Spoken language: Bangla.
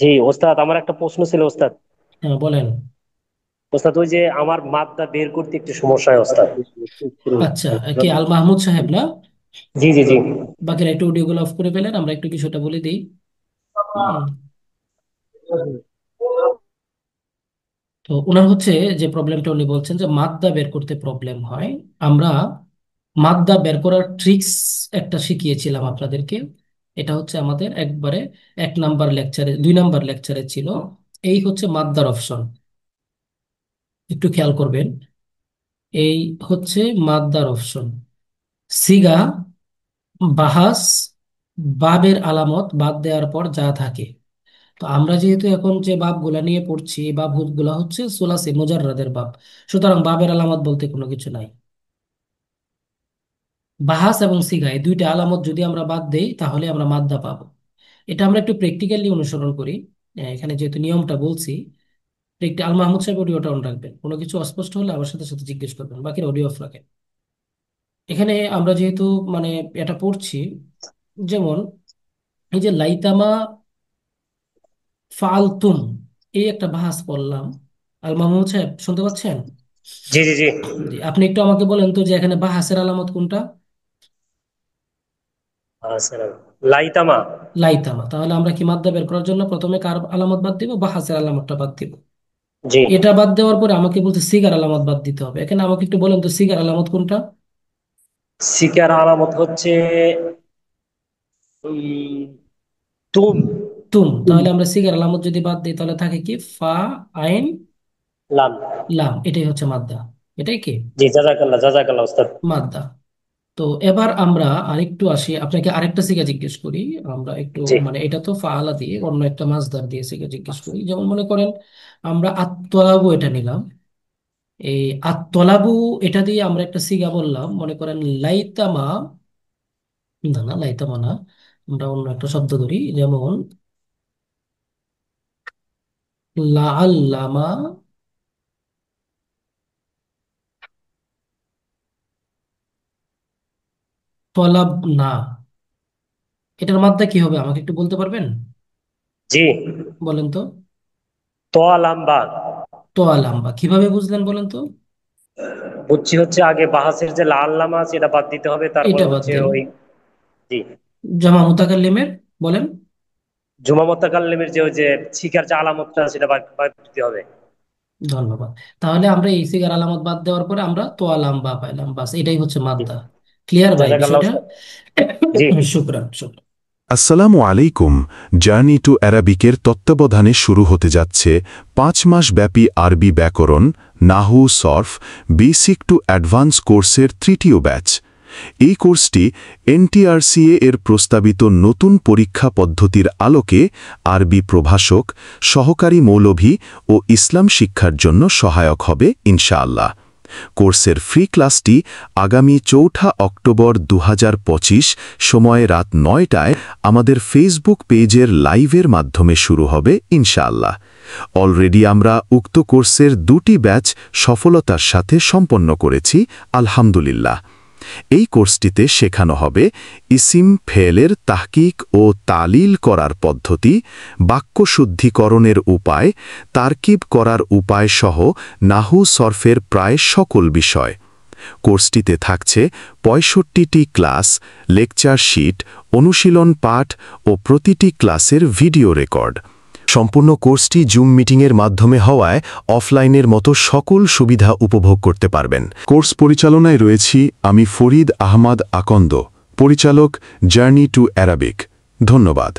জি ওস্তাদ, আমার একটা প্রশ্ন ছিল ওস্তাদ। হ্যাঁ, বলেন। ওস্তাদ, ওই যে আমার মাপটা বের করতে একটু সমস্যা হয় ওস্তাদ। আচ্ছা, কি আল মাহমুদ সাহেব না? জি জি জি। বাকিরা একটু অডিওগুলো অফ করে ফেলেন, আমরা একটু বিষয়টা বলে দিই। হুম। তো ওনার হচ্ছে যে প্রবলেমটা, উনি বলছেন যে মাদ্দা বের করতে প্রবলেম হয়। আমরা মাদ্দা বের করার ট্রিক্স একটা শিখিয়েছিলাম আপনাদেরকে। এটা হচ্ছে আমাদের একবারে 1 নাম্বার লেকচারে, 2 নাম্বার লেকচারে ছিল। এই হচ্ছে মাদ্দার অপশন, একটু খেয়াল করবেন। এই হচ্ছে মাদ্দার অপশন। সিগা, বাহাস, বাবের আলামত বাদ দেওয়ার পর যা থাকে। তো আমরা যেহেতু এখন যে বাবগুলা নিয়ে পড়ছি, এই বাবগুলা হচ্ছে সুলাসি মুজাররাদের বাব। সুতরাং বাবের আলামত বলতে কোনো কিছু নাই। বাহাস এবং সিগা এই দুইটা আলামত যদি আমরা বাদ দেই তাহলে আমরা মাদ্দা পাবো। এটা আমরা একটু প্র্যাকটিক্যালি অনুসরণ করি। এখানে যেহেতু নিয়মটা বলছি, আল মাহমুদ সাহেব অডিওটা অন রাখবেন, কোনো কিছু অস্পষ্ট হলে আমার সাথে সাথে জিজ্ঞেস করবেন, বাকি অডিও অফ রাখেন। এখানে আমরা যেহেতু মানে এটা পড়ছি, যেমন এই যে লাইতামা ফালতুম, এই একটা বাহাস পড়লাম। আল মাহমুদ সাহেব শুনতে পাচ্ছেন? জি জি জি। জি, আপনি একটু আমাকে বলেন তো যে এখানে বাহাসের আলামত কোনটা? আচ্ছা, লাইতামা। লাইতামা। তাহলে আমরা কি মাদ্দা বের করার জন্য প্রথমে কার আলামত বাদ দিব? বাহাসের আলামতটা বাদ দিব। জি। এটা বাদ দেওয়ার পরে আমাকে বলতে সিগার আলামত বাদ দিতে হবে। এখানে আমাকে একটু বলেন তো সিগার আলামত কোনটা? সিকার আলামত হচ্ছে উম, তুম। তুম। তাহলে আমরা সিগার আলামত যদি বাদ দিই তাহলে থাকে কি? ফা, আইন, লাম। লাম। এটাই হচ্ছে মাদ্দা। এটাই কি জি, জাজাকাল্লাহ জাজাকাল্লাহ ওস্তাদ। মাদ্দা? তো এবার আমরা আরেকটু আসি, আপনাকে আরেকটা সিগা জিজ্ঞেস করি। আমরা একটু জি। মানে এটা তো ফাআলা দিয়ে অন্য একটা মাসদার দিয়ে সিগা জিজ্ঞেস করি। যেমন মনে করেন আমরা আত্তলাবু এটা নিলাম। এই আত্তলাবু এটা দিয়ে আমরা একটা সিগা বললাম, মনে করেন লাইতামা। না না, লাইতামা না। আমরা অন্য একটা শব্দ ধরি, যেমন লাআল্লামা তলাব না। এটার মাদ্দা কি হবে আমাকে একটু বলতে পারবেন? জি। বলেন তো। তোয়া লাম্বা। তোয়ালাম্বা কিভাবে বুঝলেন বলেন তো? বুঝছি হচ্ছে আগে বাহাসের যে লাল লামা আছে এটা বাদ দিতে হবে, তারপর এটা বাদ হচ্ছে দেন। ওই। জি। জামা মুতাকাল্লিমের বলেন। জুমা মোত্তাকাল্লিমের যে ওই যে শিকার যে আলামতটা সেটা বাদ বাদ দিতে হবে। ধন্যবাদ। তাহলে আমরা এই সিগার আলামত বাদ দেওয়ার পরে আমরা তোয়ালাম্বা পাইলাম, বাস এটাই হচ্ছে জি। মাদ্দা। ক্লিয়ার ভাই জাজাকাল্লাহ বিষয়টা? ওস্তাদ। জি। শুক্রান শুক্রান। আসসালামু আলাইকুম। জার্নি টু অ্যারাবিকের তত্ত্বাবধানে শুরু হতে যাচ্ছে 5 মাস ব্যাপী আরবি ব্যাকরণ, নাহু, সরফ, বেসিক টু অ্যাডভান্স কোর্সের তৃতীয় ব্যাচ। এই কোর্সটি এনটিআরসিএ এর প্রস্তাবিত নতুন পরীক্ষা পদ্ধতির আলোকে আরবি প্রভাষক, সহকারী মৌলভী ও ইসলাম শিক্ষার জন্য সহায়ক হবে ইনশাআল্লাহ। কোর্সের ফ্রি ক্লাসটি আগামী 4 অক্টোবর 2025 সময় রাত 9টায় আমাদের ফেসবুক পেজের লাইভের মাধ্যমে শুরু হবে ইনশাআল্লাহ। অলরেডি আমরা উক্ত কোর্সের 2টি ব্যাচ সফলতার সাথে সম্পন্ন করেছি, আলহামদুলিল্লাহ। এই কোর্সটিতে শেখানো হবে ইসিম ফেলের তাহকিক ও তালিল করার পদ্ধতি, বাক্য শুদ্ধিকরণের উপায়, তারকিব করার উপায় সহ নাহু সরফের প্রায় সকল বিষয়। কোর্সটিতে থাকছে 65টি ক্লাস, লেকচার শিট, অনুশীলন পাঠ ও প্রতিটি ক্লাসের ভিডিও রেকর্ড। সম্পূর্ণ কোর্সটি জুম মিটিংয়ের মাধ্যমে হওয়ায় অফলাইনের মতো সকল সুবিধা উপভোগ করতে পারবেন। কোর্স পরিচালনায় রয়েছি আমি ফরিদ আহমদ আকন্দ, পরিচালক, জার্নি টু অ্যারাবিক। ধন্যবাদ।